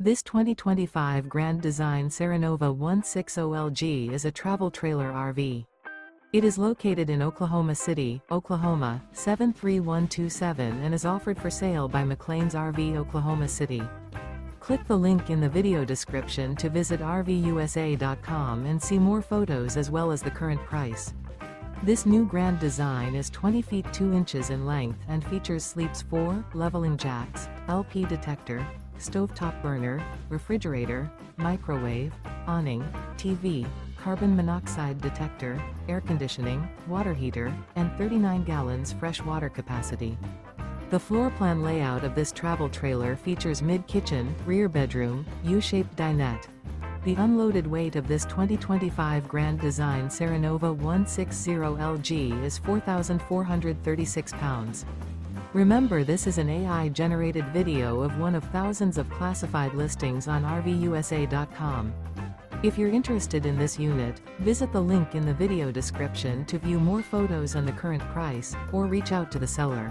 This 2025 Grand Design Serenova 160LG is a travel trailer RV. It is located in Oklahoma City, Oklahoma, 73127 and is offered for sale by McClain's RV Oklahoma City. Click the link in the video description to visit RVUSA.com and see more photos as well as the current price. This new Grand Design is 20 feet 2 inches in length and features sleeps 4, leveling jacks, LP detector, stovetop burner, refrigerator, microwave, awning, TV, carbon monoxide detector, air conditioning, water heater, and 39 gallons fresh water capacity. The floor plan layout of this travel trailer features mid-kitchen, rear bedroom, U-shaped dinette. The unloaded weight of this 2025 Grand Design Serenova 160LG is 4,436 pounds. Remember, this is an AI-generated video of one of thousands of classified listings on RVUSA.com. If you're interested in this unit, visit the link in the video description to view more photos and the current price, or reach out to the seller.